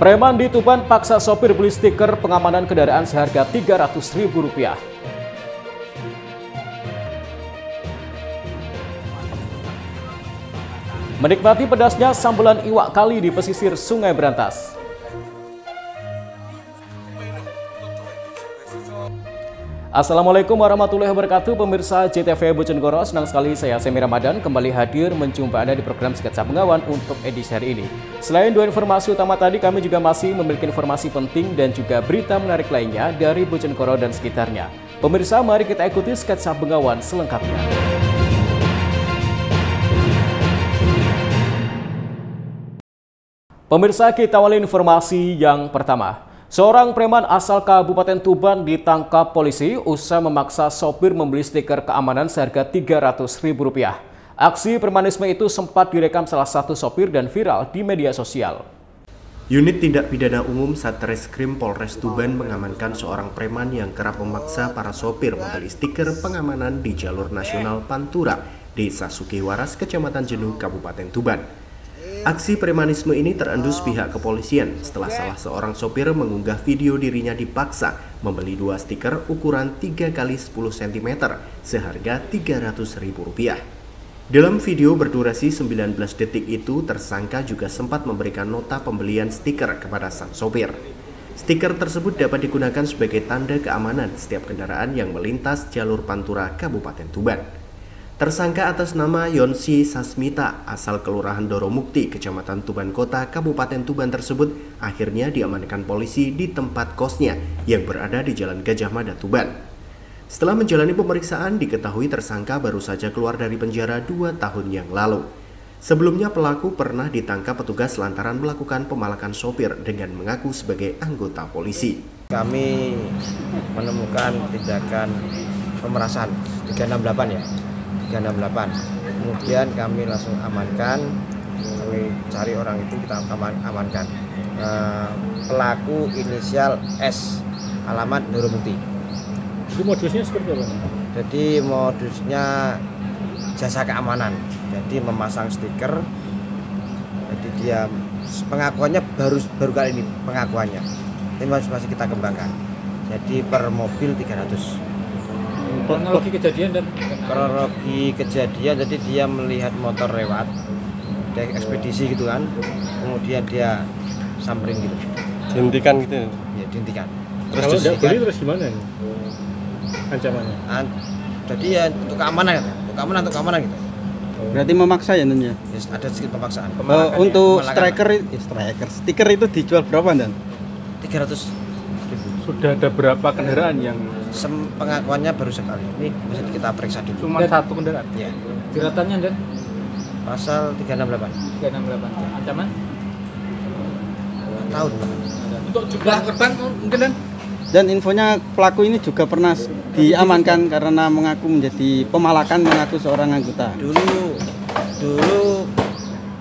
Preman di Tuban paksa sopir beli stiker pengamanan kendaraan seharga Rp300.000. Menikmati pedasnya sambelan iwak kali di pesisir Sungai Berantas. Assalamualaikum warahmatullahi wabarakatuh, pemirsa JTV Bojonegoro. Senang sekali saya Semi Ramadan kembali hadir menjumpa Anda di program Sketsa Bengawan untuk edisi hari ini. Selain dua informasi utama tadi, kami juga masih memiliki informasi penting dan juga berita menarik lainnya dari Bojonegoro dan sekitarnya. Pemirsa, mari kita ikuti Sketsa Bengawan selengkapnya. Pemirsa, kita awali informasi yang pertama. Seorang preman asal Kabupaten Tuban ditangkap polisi usai memaksa sopir membeli stiker keamanan seharga Rp300.000. Aksi premanisme itu sempat direkam salah satu sopir dan viral di media sosial. Unit Tindak Pidana Umum Satreskrim Polres Tuban mengamankan seorang preman yang kerap memaksa para sopir membeli stiker pengamanan di jalur nasional Pantura, Desa Sukiwaras, Kecamatan Jenuh, Kabupaten Tuban. Aksi premanisme ini terendus pihak kepolisian setelah salah seorang sopir mengunggah video dirinya dipaksa membeli dua stiker ukuran 3x10 cm seharga Rp300.000. Dalam video berdurasi 19 detik itu, tersangka juga sempat memberikan nota pembelian stiker kepada sang sopir. Stiker tersebut dapat digunakan sebagai tanda keamanan setiap kendaraan yang melintas jalur Pantura, Kabupaten Tuban. Tersangka atas nama Yonsi Sasmita asal Kelurahan Doromukti, Kecamatan Tuban Kota, Kabupaten Tuban tersebut akhirnya diamankan polisi di tempat kosnya yang berada di Jalan Gajah Mada, Tuban. Setelah menjalani pemeriksaan, diketahui tersangka baru saja keluar dari penjara 2 tahun yang lalu. Sebelumnya pelaku pernah ditangkap petugas lantaran melakukan pemalakan sopir dengan mengaku sebagai anggota polisi. Kami menemukan tindakan pemerasan 368 ya. 368. Kemudian kami langsung amankan, kami cari orang itu, kita amankan. Pelaku inisial S, alamat Doromukti. Itu modusnya seperti apa? Jadi modusnya jasa keamanan. Jadi memasang stiker. Jadi dia pengakuannya baru kali ini pengakuannya. Ini masih kita kembangkan. Jadi per mobil 300. Kronologi kejadian jadi dia melihat motor lewat dari ekspedisi gitu kan, kemudian dia samperin gitu, dihentikan gitu ya, dihentikan. Terus kalau tidak beli terus gimana ini ancamannya? Jadi ya untuk keamanan gitu. Berarti memaksa ya Nan ya? Yes, ada sedikit pemaksaan. Untuk stiker itu dijual berapa Dan? 300.000. Sudah ada berapa kendaraan yang pengakuannya baru sekali. Ini bisa kita periksa dulu. Cuma satu kendaraan? Ya. Jeratannya Dan? Pasal 368. 368. Ancaman? Tahun. Untuk jumlah korban mungkin Dan? Dan infonya pelaku ini juga pernah diamankan karena mengaku menjadi pemalakan, mengaku seorang anggota. Dulu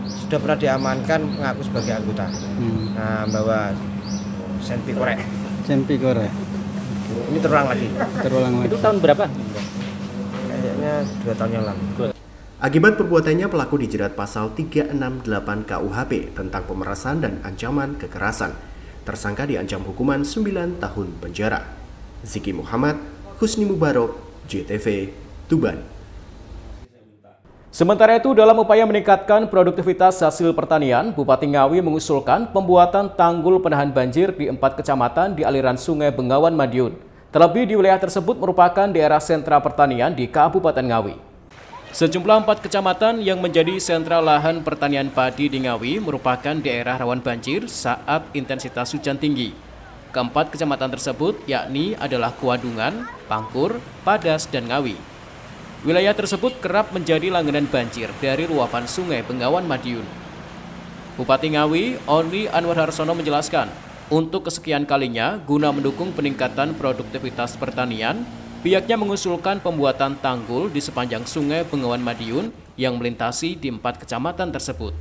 sudah pernah diamankan mengaku sebagai anggota. Nah, bawa senpi korek. Ini terulang lagi. Itu tahun berapa? Kayaknya 2 tahun yang lalu. Akibat perbuatannya, pelaku dijerat pasal 368 KUHP tentang pemerasan dan ancaman kekerasan. Tersangka diancam hukuman 9 tahun penjara. Ziki Muhammad, Husni Mubarok, JTV, Tuban. Sementara itu, dalam upaya meningkatkan produktivitas hasil pertanian, Bupati Ngawi mengusulkan pembuatan tanggul penahan banjir di 4 kecamatan di aliran Sungai Bengawan Madiun. Terlebih di wilayah tersebut merupakan daerah sentra pertanian di Kabupaten Ngawi. Sejumlah 4 kecamatan yang menjadi sentra lahan pertanian padi di Ngawi merupakan daerah rawan banjir saat intensitas hujan tinggi. Keempat kecamatan tersebut yakni adalah Kuadungan, Pangkur, Padas, dan Ngawi. Wilayah tersebut kerap menjadi langganan banjir dari luapan Sungai Bengawan Madiun. Bupati Ngawi, Oni Anwar Harsono menjelaskan, untuk kesekian kalinya guna mendukung peningkatan produktivitas pertanian, pihaknya mengusulkan pembuatan tanggul di sepanjang Sungai Bengawan Madiun yang melintasi di 4 kecamatan tersebut.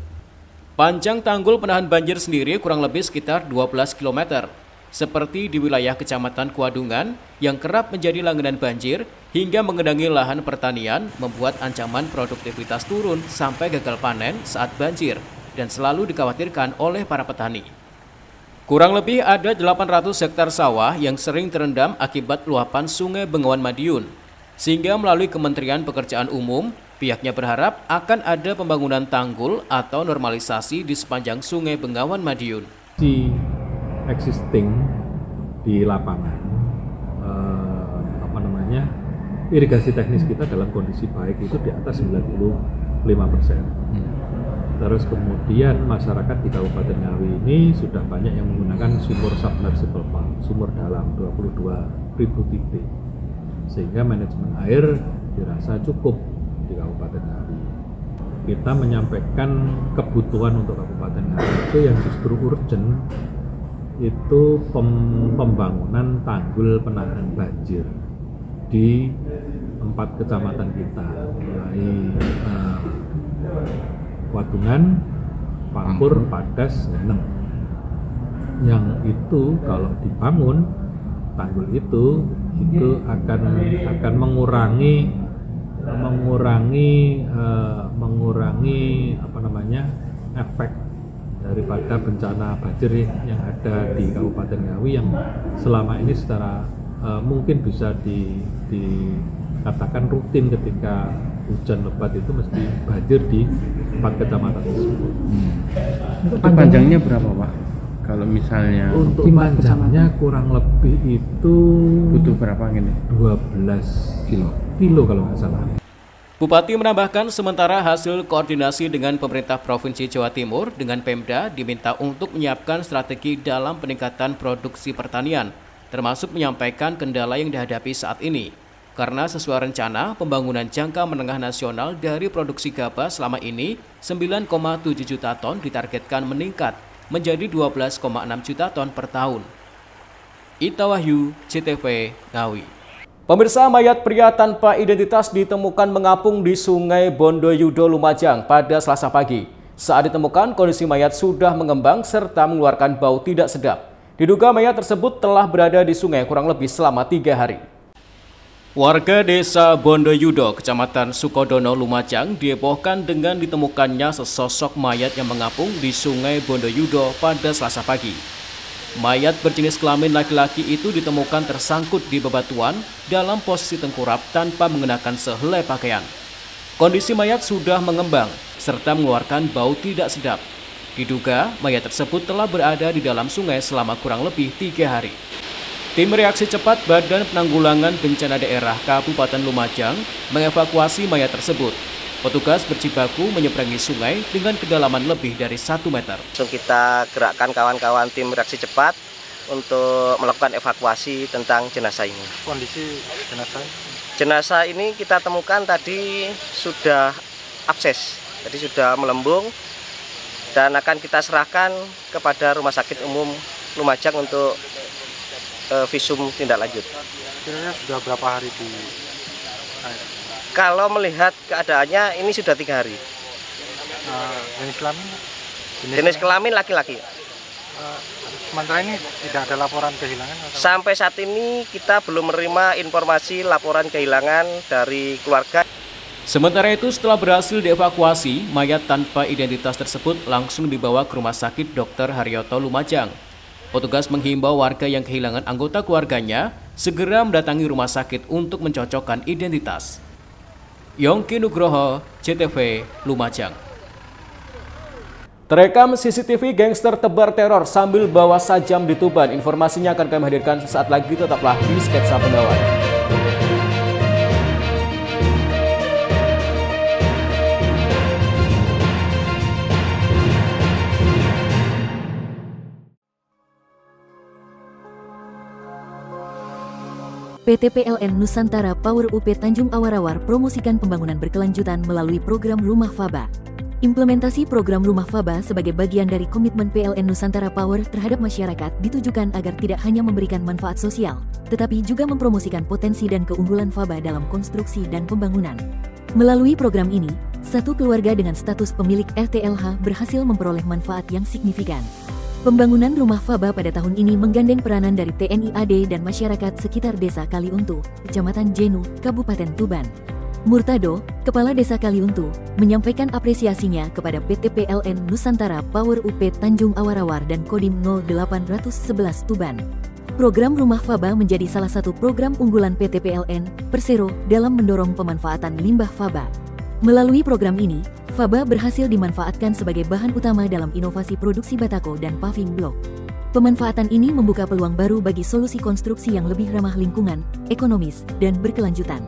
Panjang tanggul penahan banjir sendiri kurang lebih sekitar 12 km. Seperti di wilayah Kecamatan Kuadungan yang kerap menjadi langganan banjir hingga mengendangi lahan pertanian, membuat ancaman produktivitas turun sampai gagal panen saat banjir dan selalu dikhawatirkan oleh para petani. Kurang lebih ada 800 hektar sawah yang sering terendam akibat luapan Sungai Bengawan Madiun. Sehingga melalui Kementerian Pekerjaan Umum, pihaknya berharap akan ada pembangunan tanggul atau normalisasi di sepanjang Sungai Bengawan Madiun. Existing di lapangan, irigasi teknis kita dalam kondisi baik itu di atas 95%. Terus kemudian masyarakat di Kabupaten Ngawi ini sudah banyak yang menggunakan sumur submersible pump, sumur dalam 22.000 titik, sehingga manajemen air dirasa cukup di Kabupaten Ngawi. Kita menyampaikan kebutuhan untuk Kabupaten Ngawi itu yang justru urgent, itu pembangunan tanggul penahan banjir di 4 kecamatan kita, mulai Wadungan, Pangkur, Padas, Ngeneng. Yang itu kalau dibangun tanggul itu akan mengurangi efek daripada bencana banjir yang ada di Kabupaten Ngawi yang selama ini secara mungkin bisa dikatakan rutin ketika hujan lebat itu mesti banjir di 4 kecamatan tersebut. Untuk panjangnya berapa, Pak? Kalau misalnya untuk panjangnya kurang lebih itu butuh berapa gini? 12 kilo kalau nggak salah. Bupati menambahkan sementara hasil koordinasi dengan pemerintah Provinsi Jawa Timur dengan Pemda diminta untuk menyiapkan strategi dalam peningkatan produksi pertanian, termasuk menyampaikan kendala yang dihadapi saat ini. Karena sesuai rencana, pembangunan jangka menengah nasional dari produksi gabah selama ini 9,7 juta ton ditargetkan meningkat menjadi 12,6 juta ton per tahun. Ita Wahyu, CTV, Ngawi. Pemirsa, mayat pria tanpa identitas ditemukan mengapung di Sungai Bondoyudo, Lumajang pada Selasa pagi. Saat ditemukan, kondisi mayat sudah mengembang serta mengeluarkan bau tidak sedap. Diduga mayat tersebut telah berada di sungai kurang lebih selama 3 hari. Warga desa Bondoyudo, Kecamatan Sukodono, Lumajang dihebohkan dengan ditemukannya sesosok mayat yang mengapung di Sungai Bondoyudo pada Selasa pagi. Mayat berjenis kelamin laki-laki itu ditemukan tersangkut di bebatuan dalam posisi tengkurap tanpa mengenakan sehelai pakaian. Kondisi mayat sudah mengembang serta mengeluarkan bau tidak sedap. Diduga mayat tersebut telah berada di dalam sungai selama kurang lebih 3 hari. Tim reaksi cepat Badan Penanggulangan Bencana Daerah Kabupaten Lumajang mengevakuasi mayat tersebut. Petugas berjibaku menyeberangi sungai dengan kedalaman lebih dari 1 meter. Langsung kita gerakkan kawan-kawan tim reaksi cepat untuk melakukan evakuasi tentang jenazah ini. Kondisi jenazah? Jenazah ini kita temukan tadi sudah abses, jadi sudah melembung dan akan kita serahkan kepada Rumah Sakit Umum Lumajang untuk visum tindak lanjut. Kira-kira sudah berapa hari di air? Kalau melihat keadaannya ini sudah 3 hari. Jenis kelamin? Jenis kelamin laki-laki. Sementara ini tidak ada laporan kehilangan? Atau? Sampai saat ini kita belum menerima informasi laporan kehilangan dari keluarga. Sementara itu, setelah berhasil dievakuasi, mayat tanpa identitas tersebut langsung dibawa ke Rumah Sakit Dr. Haryoto, Lumajang. Petugas menghimbau warga yang kehilangan anggota keluarganya segera mendatangi rumah sakit untuk mencocokkan identitas. Yongki Nugroho, CTV, Lumajang. Terekam CCTV gangster tebar teror sambil bawa sajam di Tuban. Informasinya akan kami hadirkan sesaat lagi, tetaplah di Sketsa Pegawai. PT PLN Nusantara Power UP Tanjung Awarawar promosikan pembangunan berkelanjutan melalui program Rumah Faba. Implementasi program Rumah Faba sebagai bagian dari komitmen PLN Nusantara Power terhadap masyarakat ditujukan agar tidak hanya memberikan manfaat sosial, tetapi juga mempromosikan potensi dan keunggulan Faba dalam konstruksi dan pembangunan. Melalui program ini, satu keluarga dengan status pemilik RTLH berhasil memperoleh manfaat yang signifikan. Pembangunan Rumah Faba pada tahun ini menggandeng peranan dari TNI AD dan masyarakat sekitar Desa Kaliuntu, Kecamatan Jenu, Kabupaten Tuban. Murtado, Kepala Desa Kaliuntu, menyampaikan apresiasinya kepada PT PLN Nusantara Power UP Tanjung Awarawar dan Kodim 0811 Tuban. Program Rumah Faba menjadi salah satu program unggulan PT PLN Persero dalam mendorong pemanfaatan limbah faba. Melalui program ini, faba berhasil dimanfaatkan sebagai bahan utama dalam inovasi produksi batako dan paving block. Pemanfaatan ini membuka peluang baru bagi solusi konstruksi yang lebih ramah lingkungan, ekonomis, dan berkelanjutan.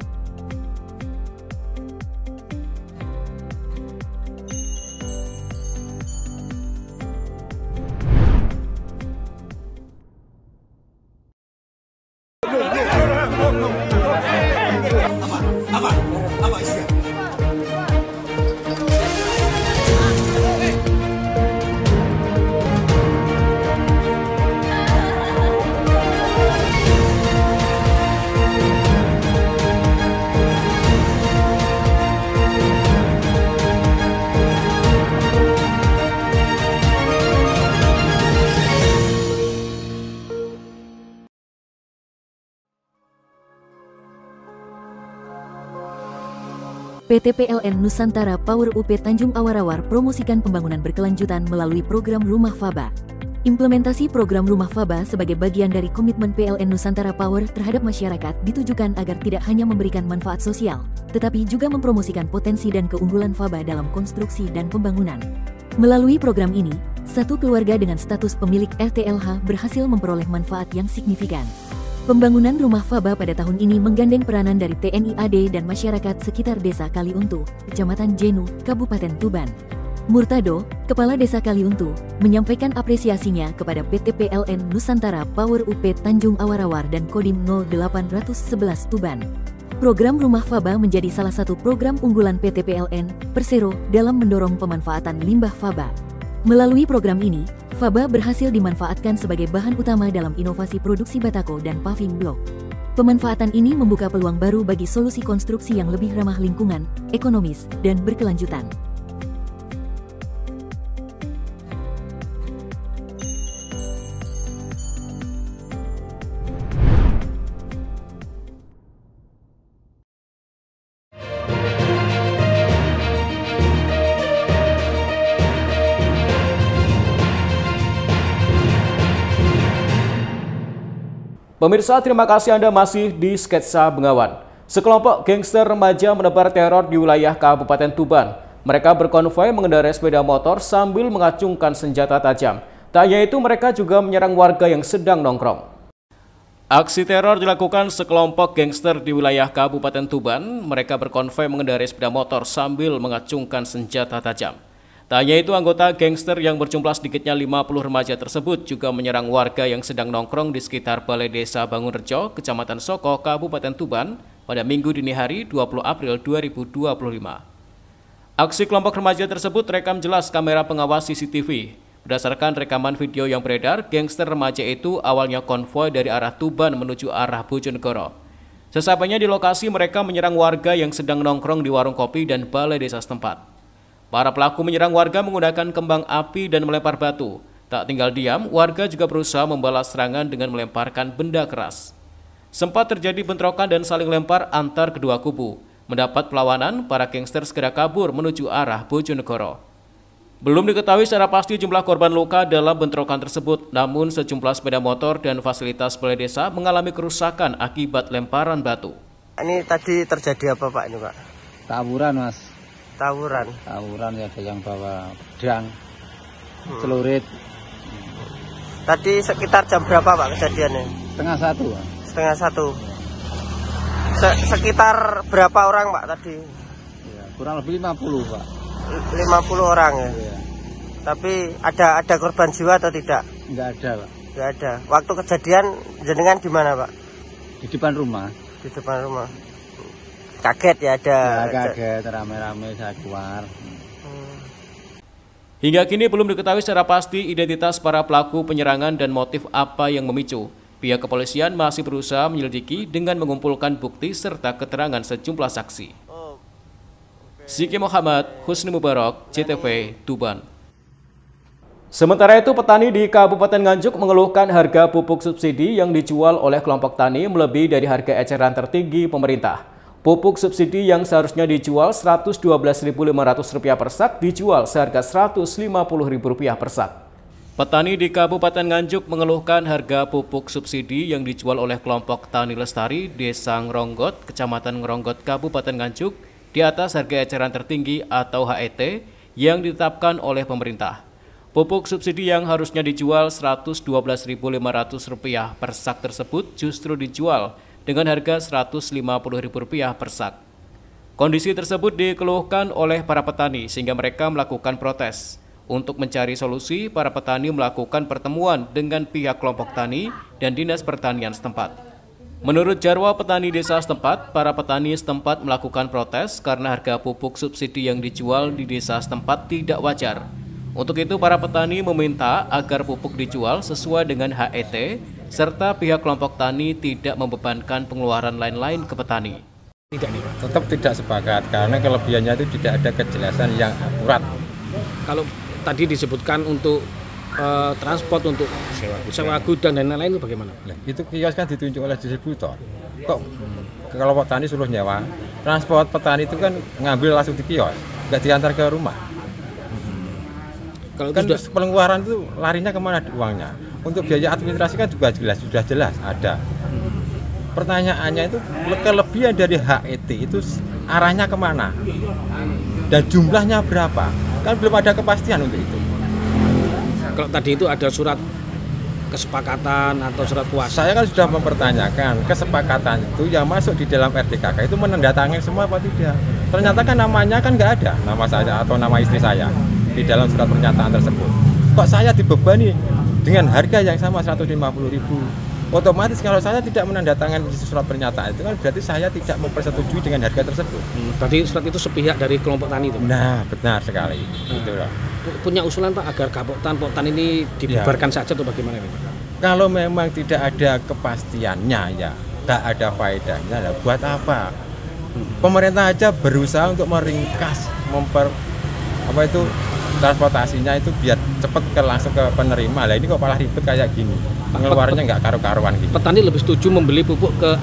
PT PLN Nusantara Power UP Tanjung Awarawar promosikan pembangunan berkelanjutan melalui program Rumah Faba. Implementasi program Rumah Faba sebagai bagian dari komitmen PLN Nusantara Power terhadap masyarakat ditujukan agar tidak hanya memberikan manfaat sosial, tetapi juga mempromosikan potensi dan keunggulan faba dalam konstruksi dan pembangunan. Melalui program ini, satu keluarga dengan status pemilik RTLH berhasil memperoleh manfaat yang signifikan. Pembangunan rumah faba pada tahun ini menggandeng peranan dari TNI AD dan masyarakat sekitar Desa Kaliuntu, Kecamatan Jenu, Kabupaten Tuban. Murtado, Kepala Desa Kaliuntu, menyampaikan apresiasinya kepada PT PLN Nusantara Power UP Tanjung Awarawar dan Kodim 0811 Tuban. Program Rumah Faba menjadi salah satu program unggulan PT PLN Persero dalam mendorong pemanfaatan limbah faba. Melalui program ini, faba berhasil dimanfaatkan sebagai bahan utama dalam inovasi produksi batako dan paving block. Pemanfaatan ini membuka peluang baru bagi solusi konstruksi yang lebih ramah lingkungan, ekonomis, dan berkelanjutan. Pemirsa, terima kasih Anda masih di Sketsa Bengawan. Sekelompok gangster remaja menebar teror di wilayah Kabupaten Tuban. Mereka berkonvoi mengendarai sepeda motor sambil mengacungkan senjata tajam. Tak hanya itu, mereka juga menyerang warga yang sedang nongkrong. Aksi teror dilakukan sekelompok gangster di wilayah Kabupaten Tuban. Mereka berkonvoi mengendarai sepeda motor sambil mengacungkan senjata tajam. Tak hanya itu, anggota gangster yang berjumlah sedikitnya 50 remaja tersebut juga menyerang warga yang sedang nongkrong di sekitar Balai Desa Bangunrejo, Kecamatan Soko, Kabupaten Tuban pada Minggu dini hari 20 April 2025. Aksi kelompok remaja tersebut terekam jelas kamera pengawas CCTV. Berdasarkan rekaman video yang beredar, gangster remaja itu awalnya konvoi dari arah Tuban menuju arah Bojonegoro. Sesampainya di lokasi, mereka menyerang warga yang sedang nongkrong di warung kopi dan balai desa setempat. Para pelaku menyerang warga menggunakan kembang api dan melempar batu. Tak tinggal diam, warga juga berusaha membalas serangan dengan melemparkan benda keras. Sempat terjadi bentrokan dan saling lempar antar kedua kubu. Mendapat perlawanan, para gangster segera kabur menuju arah Bojonegoro. Belum diketahui secara pasti jumlah korban luka dalam bentrokan tersebut, namun sejumlah sepeda motor dan fasilitas balai desa mengalami kerusakan akibat lemparan batu. Ini tadi terjadi apa Pak ini Pak? Tawuran Mas. Tawuran Ya, ada yang bawa pedang, celurit. Tadi sekitar jam berapa Pak kejadiannya? Setengah satu. Pak. Setengah satu. Sekitar berapa orang Pak tadi? Ya, kurang lebih 50 Pak. 50 orang ya? Ya. Tapi ada korban jiwa atau tidak? Enggak ada Pak. Enggak ada. Waktu kejadian jenengan di mana Pak? Di depan rumah. Di depan rumah. Kaget ya ada. Ya, kaget, rame-rame saya keluar. Hingga kini belum diketahui secara pasti identitas para pelaku penyerangan dan motif apa yang memicu. Pihak kepolisian masih berusaha menyelidiki dengan mengumpulkan bukti serta keterangan sejumlah saksi. Ziki Muhammad, Husni Mubarak, CTV, Tuban. Sementara itu, petani di Kabupaten Nganjuk mengeluhkan harga pupuk subsidi yang dijual oleh kelompok tani melebihi dari harga eceran tertinggi pemerintah. Pupuk subsidi yang seharusnya dijual Rp112.500 per sak dijual seharga Rp150.000 per sak. Petani di Kabupaten Nganjuk mengeluhkan harga pupuk subsidi yang dijual oleh kelompok Tani Lestari Desa Ngronggot, Kecamatan Ngronggot, Kabupaten Nganjuk di atas harga eceran tertinggi atau HET yang ditetapkan oleh pemerintah. Pupuk subsidi yang harusnya dijual Rp112.500 per sak tersebut justru dijual dengan harga Rp150.000 per sak. Kondisi tersebut dikeluhkan oleh para petani sehingga mereka melakukan protes. Untuk mencari solusi, para petani melakukan pertemuan dengan pihak kelompok tani dan Dinas Pertanian setempat. Menurut Jarwa petani desa setempat, para petani setempat melakukan protes karena harga pupuk subsidi yang dijual di desa setempat tidak wajar. Untuk itu, para petani meminta agar pupuk dijual sesuai dengan HET, serta pihak kelompok tani tidak membebankan pengeluaran lain-lain ke petani. Tidak nih, tetap tidak sepakat karena kelebihannya itu tidak ada kejelasan yang akurat. Kalau tadi disebutkan untuk transport, untuk sewa gudang dan lain-lain itu bagaimana? Nah, itu kios kan ditunjuk oleh distributor. Kok kelompok tani suruh nyewa? Transport petani itu kan ngambil langsung di kios, nggak diantar ke rumah. Kalau kan pengeluaran itu larinya kemana uangnya? Untuk biaya administrasi kan juga sudah jelas ada. Pertanyaannya itu kelebihan dari HET itu arahnya kemana? Dan jumlahnya berapa? Kan belum ada kepastian untuk itu. Kalau tadi itu ada surat kesepakatan atau surat kuasa. Saya kan sudah mempertanyakan kesepakatan itu yang masuk di dalam RDKK itu menandatangani semua apa tidak. Ternyata kan namanya kan nggak ada nama saya atau nama istri saya di dalam surat pernyataan tersebut. Kok saya dibebani dengan harga yang sama Rp150.000? Otomatis kalau saya tidak menandatangani surat pernyataan itu kan berarti saya tidak mempersetujui dengan harga tersebut. Tadi surat itu sepihak dari kelompok tani itu. Nah, benar sekali. Gitu loh. Punya usulan Pak agar kelompok tani ini dibubarkan saja atau bagaimana ini? Kalau memang tidak ada kepastiannya ya, tak ada faedahnya, lah buat apa? Pemerintah aja berusaha untuk meringkas, transportasinya itu biar cepat langsung ke penerima. Lah ini kok malah ribet kayak gini. Pengeluarannya nggak karu-karuan gitu. Petani lebih setuju membeli pupuk ke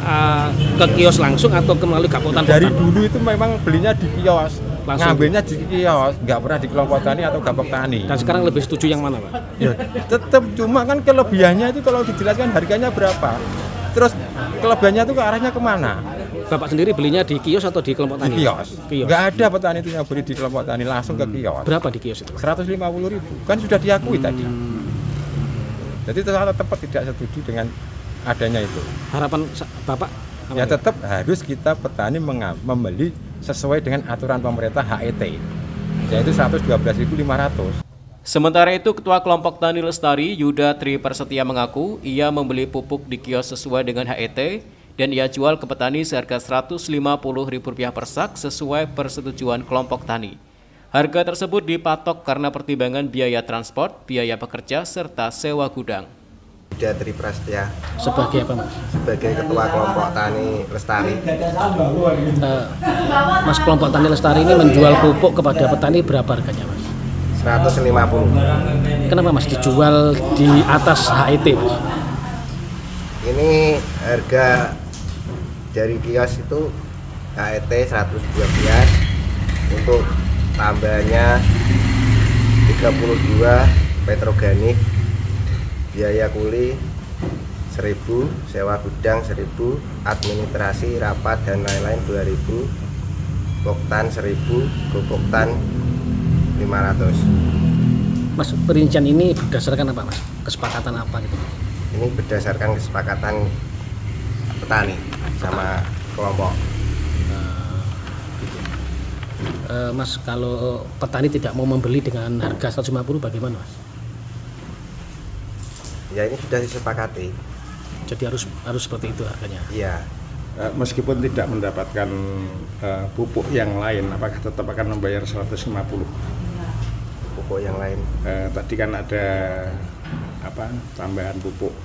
kios langsung atau melalui Kapotan? Dari dulu itu memang belinya di kios, ngambilnya di kios, nggak pernah di kelompok tani atau gabok tani. Dan sekarang lebih setuju yang mana, Pak? Ya, tetap cuma kan kelebihannya itu kalau dijelaskan harganya berapa, terus kelebihannya itu ke arahnya kemana? Bapak sendiri belinya di kios atau di kelompok tani? Di kios. Nggak ada petani itu yang beli di kelompok tani, langsung ke kios. Berapa di kios itu? Rp150.000, kan sudah diakui tadi. Jadi tetap tidak setuju dengan adanya itu. Harapan Bapak? Ya tetap harus kita petani membeli sesuai dengan aturan pemerintah HET, yaitu Rp112.500. Sementara itu, Ketua Kelompok Tani Lestari Yuda Tri Persetia mengaku ia membeli pupuk di kios sesuai dengan HET dan ia jual ke petani seharga Rp150.000 per sak sesuai persetujuan kelompok tani. Harga tersebut dipatok karena pertimbangan biaya transport, biaya pekerja, serta sewa gudang. Yuda Tri Prasetya. Sebagai apa, Mas? Sebagai Ketua Kelompok Tani Lestari. Mas, kelompok Tani Lestari ini menjual pupuk kepada petani berapa harganya, Mas? Rp150. Kenapa, Mas, dijual di atas HET, Mas? Ini harga dari kios itu HET 112, untuk tambahannya 32, petroganik, biaya kuli 1.000, sewa gudang 1.000, administrasi, rapat dan lain-lain 2.000, poktan 1.000, gopoktan 500. Mas, perincian ini berdasarkan apa, Mas? Kesepakatan apa gitu? Ini berdasarkan kesepakatan petani sama kelompok. Mas, kalau petani tidak mau membeli dengan harga 150 bagaimana, Mas? Ya ini sudah disepakati. Jadi harus seperti itu harganya. Iya. Meskipun tidak mendapatkan pupuk yang lain, apakah tetap akan membayar 150? Pupuk yang lain. Tadi kan ada tambahan pupuk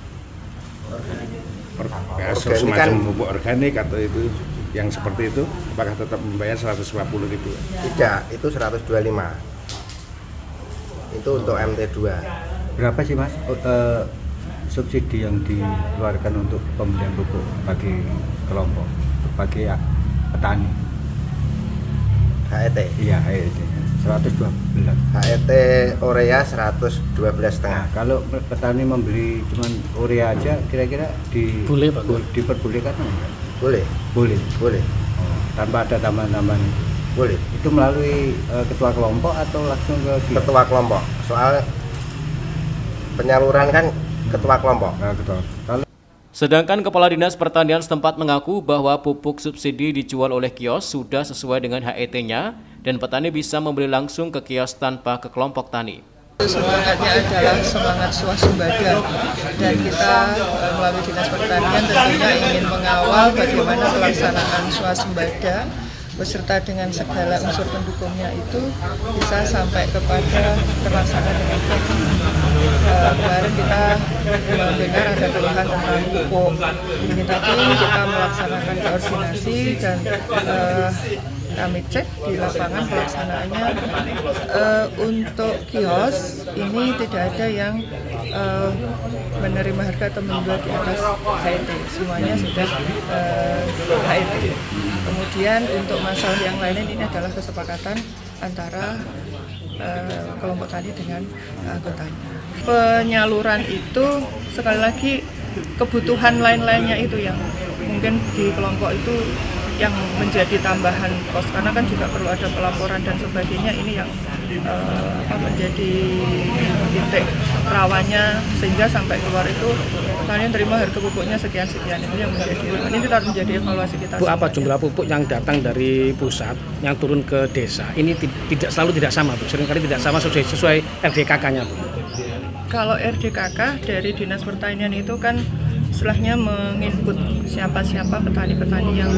semacam kan, pupuk organik atau itu yang seperti itu, apakah tetap membayar 150.000? Tidak, itu 125. Itu untuk MT2. Berapa sih, Mas, subsidi yang dikeluarkan untuk pembelian pupuk bagi kelompok, bagi petani. HET. Iya, HET 112. HET urea 112,5. Nah, kalau petani membeli cuman urea aja, kira-kira boleh Pak? Diperbolehkan enggak? Boleh. Boleh. Oh, tanpa ada tambahan-tambahan. Boleh. Itu melalui ketua kelompok atau langsung ke ketua kelompok? Soal penyaluran kan ketua kelompok. Sedangkan Kepala Dinas Pertanian setempat mengaku bahwa pupuk subsidi dijual oleh kios sudah sesuai dengan HET-nya dan petani bisa membeli langsung ke kios tanpa ke kelompok tani. Semangatnya adalah semangat swasembada dan kita melalui Dinas Pertanian tentunya ingin mengawal bagaimana pelaksanaan swasembada beserta dengan segala unsur pendukungnya itu bisa sampai kepada terlaksana dengan baik. Kemarin kita mendengar ada keluhan tentang pupuk. Ini tadi kita melaksanakan koordinasi dan kami cek di lapangan pelaksanaannya. Untuk kios ini tidak ada yang menerima harga atau menjual di atas HET, semuanya sudah HET. Kemudian untuk masalah yang lainnya ini adalah kesepakatan antara kelompok tani dengan anggotanya. Penyaluran itu sekali lagi kebutuhan lain-lainnya itu yang mungkin di kelompok itu yang menjadi tambahan kos, karena kan juga perlu ada pelaporan dan sebagainya, ini yang menjadi titik rawannya sehingga sampai keluar itu petani terima harga pupuknya sekian-sekian, itu yang menjadi ini harus menjadi evaluasi kita. Bu, apa jumlah pupuk yang datang dari pusat yang turun ke desa ini tidak sama Bu, seringkali tidak sama sesuai RDKK-nya Bu? Kalau RDKK dari Dinas Pertanian itu kan setelahnya menginput siapa-siapa petani-petani yang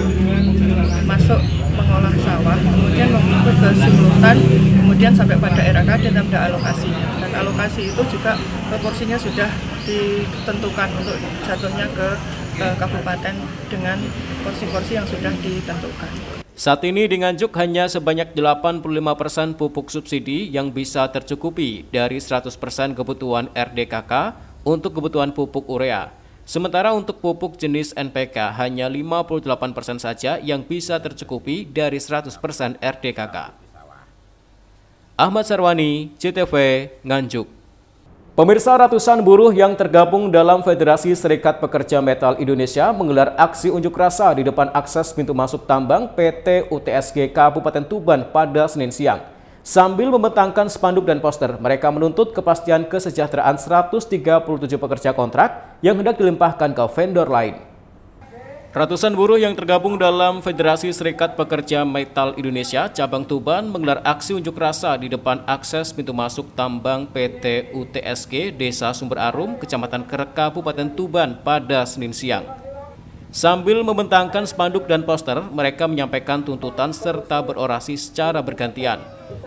masuk mengolah sawah, kemudian menginput ke simultan, kemudian sampai pada RAK dan ada alokasinya. Dan alokasi itu juga proporsinya sudah ditentukan untuk jatuhnya ke kabupaten dengan porsi-porsi yang sudah ditentukan. Saat ini di Nganjuk hanya sebanyak 85% pupuk subsidi yang bisa tercukupi dari 100% kebutuhan RDKK untuk kebutuhan pupuk urea. Sementara untuk pupuk jenis NPK hanya 58% saja yang bisa tercukupi dari 100% RDKK. Ahmad Sarwani, CTV, Nganjuk. Pemirsa, ratusan buruh yang tergabung dalam Federasi Serikat Pekerja Metal Indonesia menggelar aksi unjuk rasa di depan akses pintu masuk tambang PT UTSG Kabupaten Tuban pada Senin siang. Sambil membentangkan spanduk dan poster, mereka menuntut kepastian kesejahteraan 137 pekerja kontrak yang hendak dilimpahkan ke vendor lain. Ratusan buruh yang tergabung dalam Federasi Serikat Pekerja Metal Indonesia Cabang Tuban menggelar aksi unjuk rasa di depan akses pintu masuk tambang PT UTSG Desa Sumber Arum, Kecamatan Kerek, Kabupaten Tuban pada Senin siang. Sambil membentangkan spanduk dan poster, mereka menyampaikan tuntutan serta berorasi secara bergantian.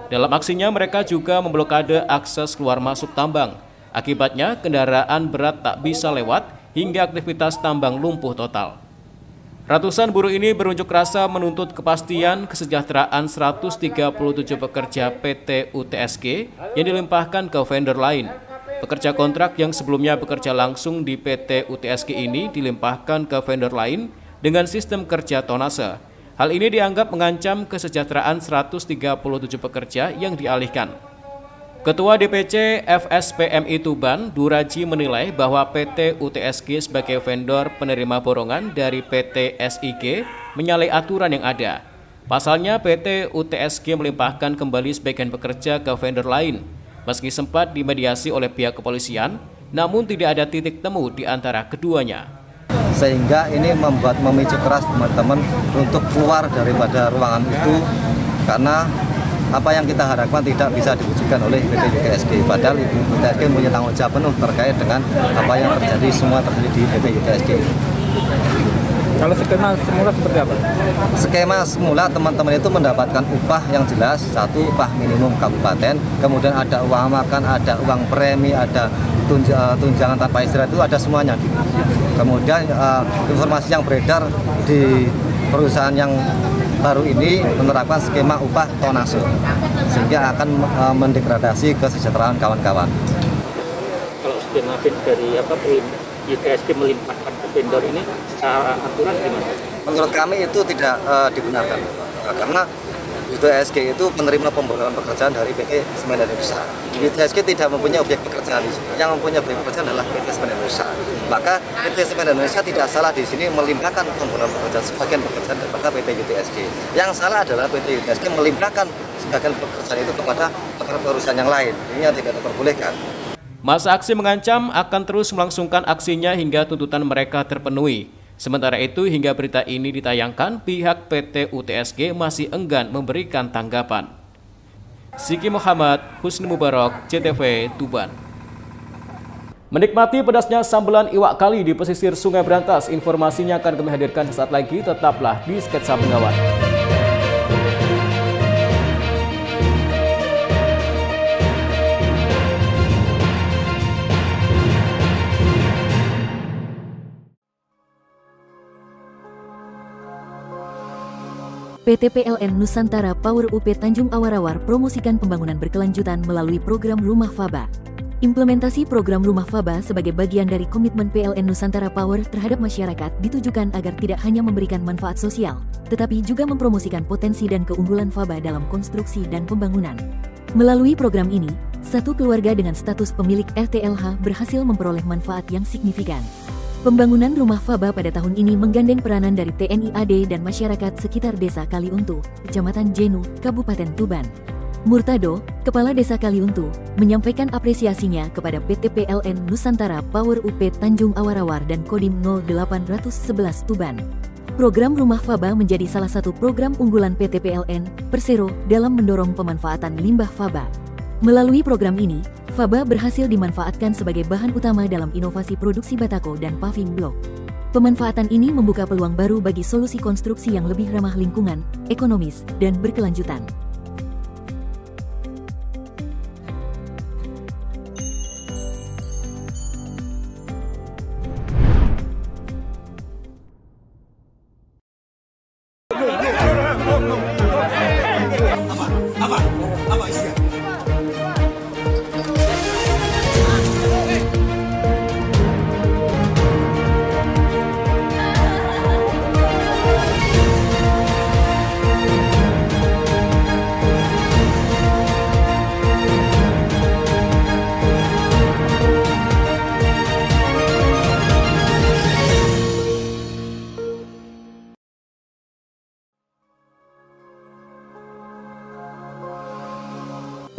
Dalam aksinya, mereka juga memblokade akses keluar masuk tambang. Akibatnya, kendaraan berat tak bisa lewat hingga aktivitas tambang lumpuh total. Ratusan buruh ini berunjuk rasa menuntut kepastian kesejahteraan 137 pekerja PT UTSG yang dilimpahkan ke vendor lain. Pekerja kontrak yang sebelumnya bekerja langsung di PT UTSG ini dilimpahkan ke vendor lain dengan sistem kerja tonase. Hal ini dianggap mengancam kesejahteraan 137 pekerja yang dialihkan. Ketua DPC FSPMI Tuban, Duraji, menilai bahwa PT UTSG sebagai vendor penerima borongan dari PT SIG menyalahi aturan yang ada. Pasalnya, PT UTSG melimpahkan kembali sebagian pekerja ke vendor lain. Meski sempat dimediasi oleh pihak kepolisian, namun tidak ada titik temu di antara keduanya. Sehingga ini memicu keras teman-teman untuk keluar daripada ruangan itu, karena apa yang kita harapkan tidak bisa diwujudkan oleh PT UTSG. Padahal UTSG punya tanggung jawab penuh terkait dengan apa yang terjadi semua terjadi di PT UTSG. Kalau skema semula seperti apa? Skema semula teman-teman itu mendapatkan upah yang jelas, satu upah minimum kabupaten, kemudian ada uang makan, ada uang premi, ada tunjangan tanpa istirahat, itu ada semuanya. Kemudian informasi yang beredar di perusahaan yang baru ini menerapkan skema upah tonase, sehingga akan mendegradasi kesejahteraan kawan-kawan. Kalau skema dari YTSG melimpahkan ke vendor ini secara aturan gimana? Menurut kami itu tidak digunakan karena YTSG itu penerima pembayaran pekerjaan dari PT Semen Indonesia. YTSG tidak mempunyai objek pekerjaan di sini. Yang mempunyai objek pekerjaan adalah PT Semen Indonesia. Maka PT Semen Indonesia tidak salah di sini melimpahkan pembayaran pekerjaan sebagian pekerjaan kepada PT YTSG. Yang salah adalah PT YTSG melimpahkan sebagian pekerjaan itu kepada perusahaan yang lain. Ini yang tidak diperbolehkan. Masa aksi mengancam akan terus melangsungkan aksinya hingga tuntutan mereka terpenuhi. Sementara itu, hingga berita ini ditayangkan, pihak PT UTSG masih enggan memberikan tanggapan. Siki Muhammad, Husni Mubarak, CTV, Tuban. Menikmati pedasnya sambelan iwak kali di pesisir Sungai Brantas, informasinya akan kami hadirkan sesaat lagi, tetaplah di Sketsa Bengawan. PT PLN Nusantara Power UP Tanjung Awarawar promosikan pembangunan berkelanjutan melalui program Rumah Faba. Implementasi program Rumah Faba sebagai bagian dari komitmen PLN Nusantara Power terhadap masyarakat ditujukan agar tidak hanya memberikan manfaat sosial, tetapi juga mempromosikan potensi dan keunggulan Faba dalam konstruksi dan pembangunan. Melalui program ini, satu keluarga dengan status pemilik RTLH berhasil memperoleh manfaat yang signifikan. Pembangunan Rumah Faba pada tahun ini menggandeng peranan dari TNI AD dan masyarakat sekitar Desa Kaliuntu, Kecamatan Jenu, Kabupaten Tuban. Murtado, Kepala Desa Kaliuntu, menyampaikan apresiasinya kepada PT PLN Nusantara Power UP Tanjung Awarawar dan Kodim 0811 Tuban. Program Rumah Faba menjadi salah satu program unggulan PT PLN, Persero, dalam mendorong pemanfaatan limbah Faba. Melalui program ini, Faba berhasil dimanfaatkan sebagai bahan utama dalam inovasi produksi batako dan paving block. Pemanfaatan ini membuka peluang baru bagi solusi konstruksi yang lebih ramah lingkungan, ekonomis, dan berkelanjutan.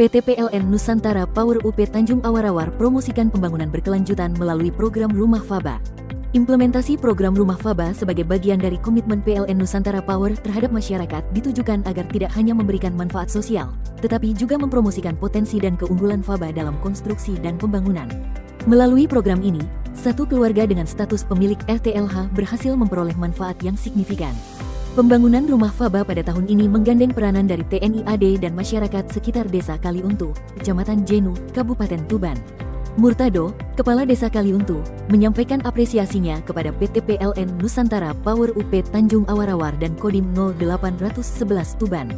PT PLN Nusantara Power UP Tanjung Awarawar promosikan pembangunan berkelanjutan melalui program Rumah Faba. Implementasi program Rumah Faba sebagai bagian dari komitmen PLN Nusantara Power terhadap masyarakat ditujukan agar tidak hanya memberikan manfaat sosial, tetapi juga mempromosikan potensi dan keunggulan Faba dalam konstruksi dan pembangunan. Melalui program ini, satu keluarga dengan status pemilik RTLH berhasil memperoleh manfaat yang signifikan. Pembangunan Rumah Faba pada tahun ini menggandeng peranan dari TNI AD dan masyarakat sekitar Desa Kaliuntu, Kecamatan Jenu, Kabupaten Tuban. Murtado, Kepala Desa Kaliuntu, menyampaikan apresiasinya kepada PT PLN Nusantara Power UP Tanjung Awarawar dan Kodim 0811 Tuban.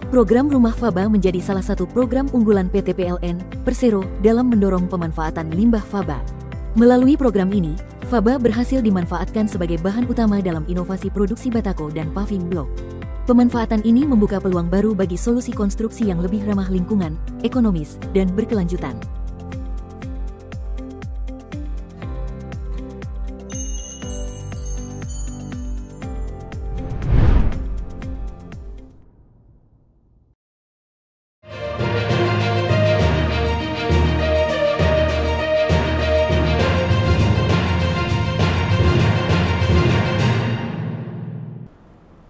Program Rumah Faba menjadi salah satu program unggulan PT PLN, Persero, dalam mendorong pemanfaatan limbah Faba. Melalui program ini, Faba berhasil dimanfaatkan sebagai bahan utama dalam inovasi produksi batako dan paving block. Pemanfaatan ini membuka peluang baru bagi solusi konstruksi yang lebih ramah lingkungan, ekonomis, dan berkelanjutan.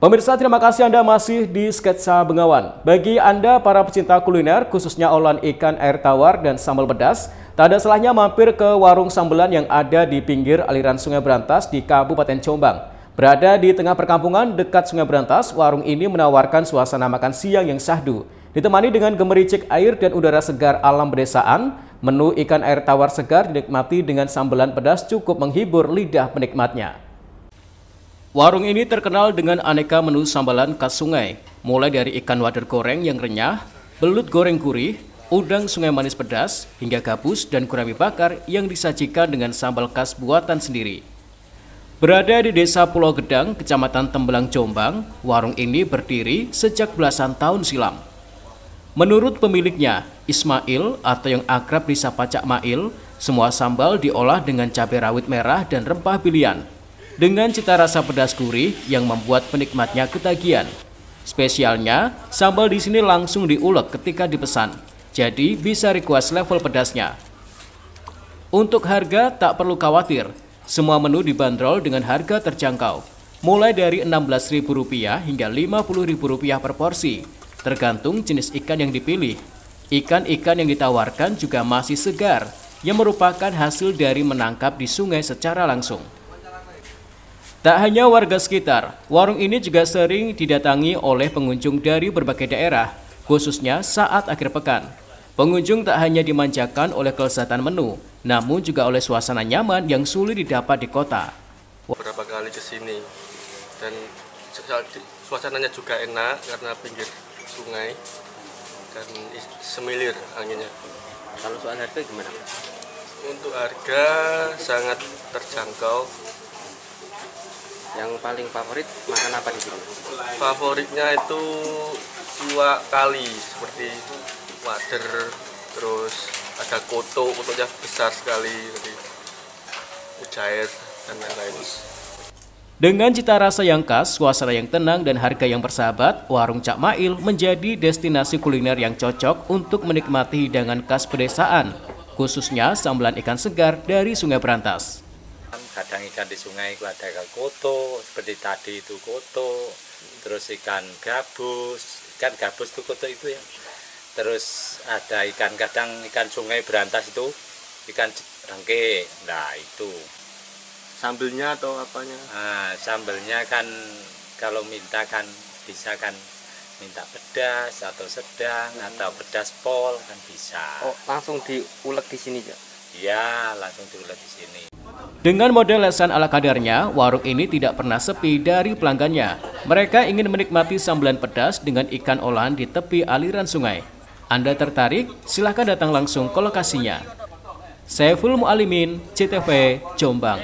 Pemirsa, terima kasih Anda masih di Sketsa Bengawan. Bagi Anda para pecinta kuliner, khususnya olahan ikan air tawar dan sambal pedas, tak ada salahnya mampir ke warung sambelan yang ada di pinggir aliran Sungai Brantas di Kabupaten Jombang. Berada di tengah perkampungan dekat Sungai Brantas, warung ini menawarkan suasana makan siang yang syahdu. Ditemani dengan gemericik air dan udara segar alam pedesaan, menu ikan air tawar segar dinikmati dengan sambelan pedas cukup menghibur lidah penikmatnya. Warung ini terkenal dengan aneka menu sambalan khas sungai, mulai dari ikan wader goreng yang renyah, belut goreng gurih, udang sungai manis pedas, hingga gabus dan gurami bakar yang disajikan dengan sambal khas buatan sendiri. Berada di Desa Pulau Gedang, Kecamatan Tembelang, Jombang, warung ini berdiri sejak belasan tahun silam. Menurut pemiliknya, Ismail atau yang akrab disapa Cak Mail, semua sambal diolah dengan cabai rawit merah dan rempah pilihan, dengan cita rasa pedas gurih yang membuat penikmatnya ketagihan. Spesialnya, sambal di sini langsung diulek ketika dipesan, jadi bisa request level pedasnya. Untuk harga tak perlu khawatir, semua menu dibanderol dengan harga terjangkau, mulai dari Rp16.000 hingga Rp50.000 per porsi, tergantung jenis ikan yang dipilih. Ikan-ikan yang ditawarkan juga masih segar, yang merupakan hasil dari menangkap di sungai secara langsung. Tak hanya warga sekitar, warung ini juga sering didatangi oleh pengunjung dari berbagai daerah, khususnya saat akhir pekan. Pengunjung tak hanya dimanjakan oleh kelezatan menu, namun juga oleh suasana nyaman yang sulit didapat di kota. Beberapa kali ke sini dan suasananya juga enak karena pinggir sungai dan semilir anginnya. Kalau soal harga gimana? Untuk harga sangat terjangkau. Yang paling favorit makan apa di sini? Favoritnya itu iwak kali seperti wader, terus ada kotonya besar sekali, mujair dan lain-lain. Dengan cita rasa yang khas, suasana yang tenang dan harga yang bersahabat, warung Cak Mail menjadi destinasi kuliner yang cocok untuk menikmati hidangan khas pedesaan, khususnya sambelan ikan segar dari Sungai Berantas. Kadang ikan di sungai itu ada ikan koto, seperti tadi itu koto, terus ikan gabus itu koto itu ya. Terus ada ikan, kadang ikan Sungai Berantas itu ikan rengke, nah itu. Sambelnya atau apanya? Nah, sambelnya kan kalau minta kan bisa kan minta pedas atau sedang atau pedas pol kan bisa. Oh, langsung diulek di sini ya? Iya, langsung diulek di sini. Dengan model lesan ala kadarnya, warung ini tidak pernah sepi dari pelanggannya. Mereka ingin menikmati sambelan pedas dengan ikan olahan di tepi aliran sungai. Anda tertarik? Silahkan datang langsung ke lokasinya. Saiful Mu'alimin, CTV, Jombang.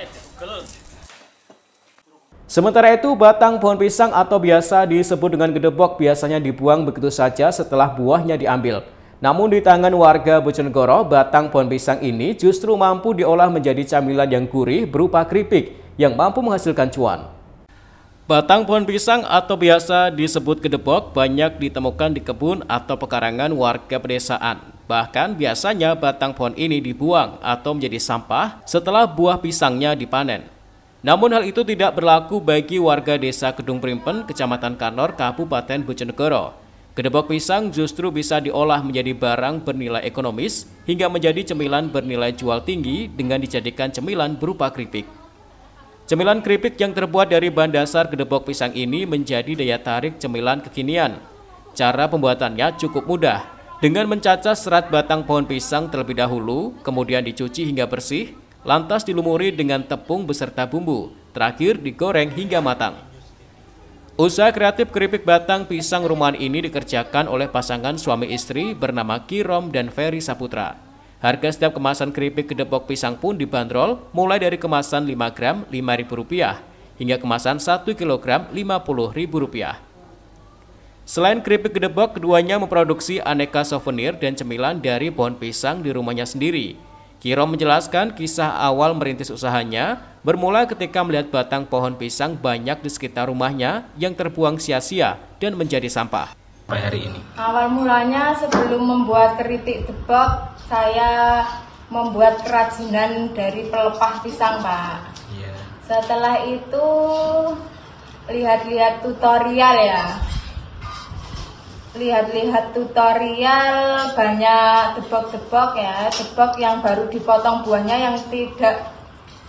Sementara itu, batang pohon pisang atau biasa disebut dengan gedebok biasanya dibuang begitu saja setelah buahnya diambil. Namun di tangan warga Bojonegoro, batang pohon pisang ini justru mampu diolah menjadi camilan yang gurih berupa keripik yang mampu menghasilkan cuan. Batang pohon pisang atau biasa disebut gedebok banyak ditemukan di kebun atau pekarangan warga pedesaan. Bahkan biasanya batang pohon ini dibuang atau menjadi sampah setelah buah pisangnya dipanen. Namun hal itu tidak berlaku bagi warga desa Kedung Primpen, Kecamatan Kanor, Kabupaten Bojonegoro. Gedebok pisang justru bisa diolah menjadi barang bernilai ekonomis hingga menjadi cemilan bernilai jual tinggi dengan dijadikan cemilan berupa keripik. Cemilan keripik yang terbuat dari bahan dasar gedebok pisang ini menjadi daya tarik cemilan kekinian. Cara pembuatannya cukup mudah, dengan mencacah serat batang pohon pisang terlebih dahulu, kemudian dicuci hingga bersih, lantas dilumuri dengan tepung beserta bumbu, terakhir digoreng hingga matang. Usaha kreatif keripik batang pisang rumahan ini dikerjakan oleh pasangan suami istri bernama Kirom dan Ferry Saputra. Harga setiap kemasan keripik gedebok pisang pun dibanderol mulai dari kemasan 5 gram Rp5.000 hingga kemasan 1 kg Rp50.000. Selain keripik gedebok, keduanya memproduksi aneka souvenir dan cemilan dari pohon pisang di rumahnya sendiri. Kirom menjelaskan kisah awal merintis usahanya bermula ketika melihat batang pohon pisang banyak di sekitar rumahnya yang terbuang sia-sia dan menjadi sampah. Hari ini awal mulanya sebelum membuat keripik gedebok, saya membuat kerajinan dari pelepah pisang, Pak. Setelah itu lihat-lihat tutorial ya. Lihat-lihat tutorial, banyak debok-debok ya, debok yang baru dipotong buahnya yang tidak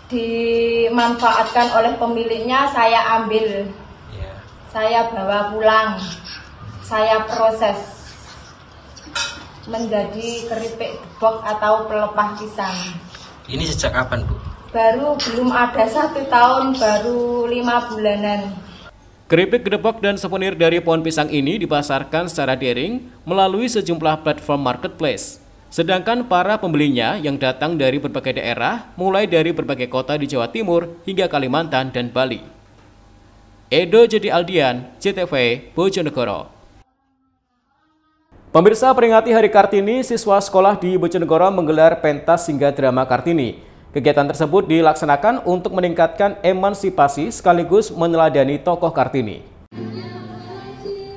dimanfaatkan oleh pemiliknya, saya ambil, saya bawa pulang, saya proses menjadi keripik debok atau pelepah pisang. Ini sejak kapan, Bu? Baru belum ada 1 tahun, baru 5 bulanan. Keripik, gedebok, dan souvenir dari pohon pisang ini dipasarkan secara daring melalui sejumlah platform marketplace. Sedangkan para pembelinya yang datang dari berbagai daerah, mulai dari berbagai kota di Jawa Timur hingga Kalimantan dan Bali. Edo Jadi Aldian, CTV, Bojonegoro. Pemirsa, peringati Hari Kartini, siswa sekolah di Bojonegoro menggelar pentas hingga drama Kartini. Kegiatan tersebut dilaksanakan untuk meningkatkan emansipasi sekaligus meneladani tokoh Kartini.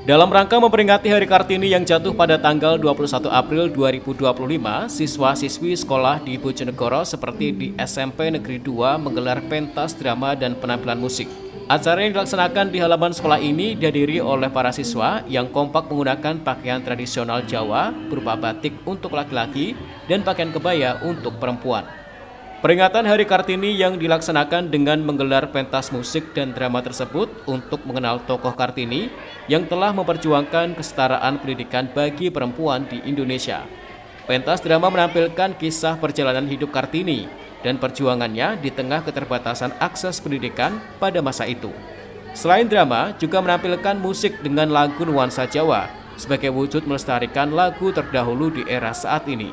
Dalam rangka memperingati Hari Kartini yang jatuh pada tanggal 21 April 2025, siswa-siswi sekolah di Bojonegoro seperti di SMP Negeri 2 menggelar pentas drama dan penampilan musik. Acara yang dilaksanakan di halaman sekolah ini dihadiri oleh para siswa yang kompak menggunakan pakaian tradisional Jawa berupa batik untuk laki-laki dan pakaian kebaya untuk perempuan. Peringatan Hari Kartini yang dilaksanakan dengan menggelar pentas musik dan drama tersebut untuk mengenal tokoh Kartini yang telah memperjuangkan kesetaraan pendidikan bagi perempuan di Indonesia. Pentas drama menampilkan kisah perjalanan hidup Kartini dan perjuangannya di tengah keterbatasan akses pendidikan pada masa itu. Selain drama, juga menampilkan musik dengan lagu nuansa Jawa sebagai wujud melestarikan lagu terdahulu di era saat ini.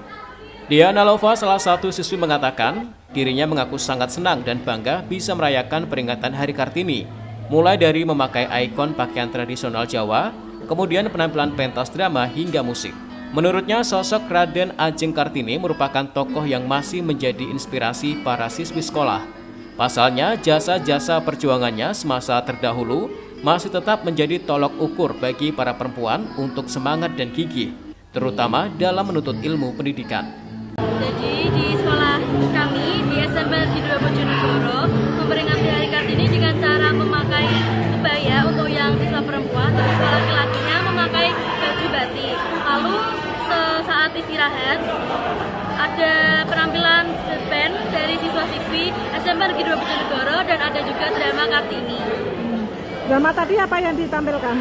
Diana Lova, salah satu siswi, mengatakan dirinya mengaku sangat senang dan bangga bisa merayakan peringatan Hari Kartini, mulai dari memakai ikon pakaian tradisional Jawa, kemudian penampilan pentas drama hingga musik. Menurutnya, sosok Raden Ajeng Kartini merupakan tokoh yang masih menjadi inspirasi para siswi sekolah. Pasalnya, jasa-jasa perjuangannya semasa terdahulu masih tetap menjadi tolok ukur bagi para perempuan untuk semangat dan gigih, terutama dalam menuntut ilmu pendidikan. Jadi di sekolah kami di SMP Negeri 2 Bojonegoro memperingati Hari Kartini dengan cara memakai kebaya untuk yang siswa perempuan, dan siswa laki-lakinya memakai baju batik. Lalu saat istirahat ada penampilan band dari siswa-siswi SMP Negeri 2 Bojonegoro dan ada juga drama Kartini. Drama tadi apa yang ditampilkan?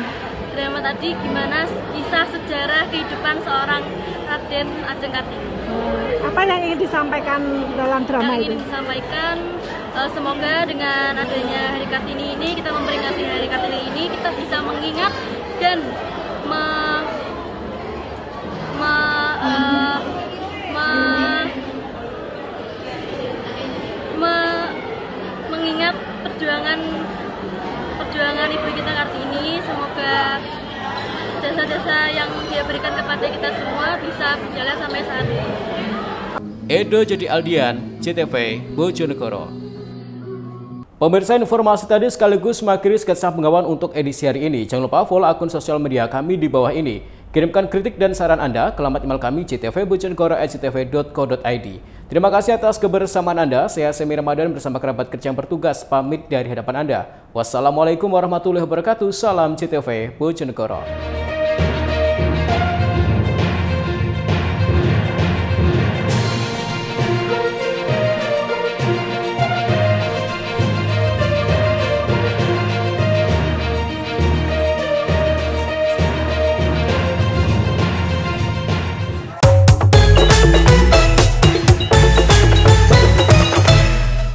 Drama tadi gimana kisah sejarah kehidupan seorang Raden Ajeng Kartini. Apa yang ingin disampaikan dalam drama itu? Yang ingin disampaikan, semoga dengan adanya Hari Kartini ini, kita memperingati Hari Kartini ini, kita bisa mengingat dan mengingat perjuangan ibu kita Kartini. Semoga jasa-jasa yang dia berikan kepada kita semua bisa berjalan sampai saat ini. Edo Jadi Aldian, CTV, Bojonegoro. Pemirsa, informasi tadi sekaligus mengakhiri sketsa Bengawan untuk edisi hari ini. Jangan lupa follow akun sosial media kami di bawah ini. Kirimkan kritik dan saran Anda ke alamat email kami ctvbojonegoro@ctv.co.id. Terima kasih atas kebersamaan Anda. Saya Semi Ramadan bersama kerabat kerja yang bertugas pamit dari hadapan Anda. Wassalamualaikum warahmatullahi wabarakatuh. Salam CTV Bojonegoro.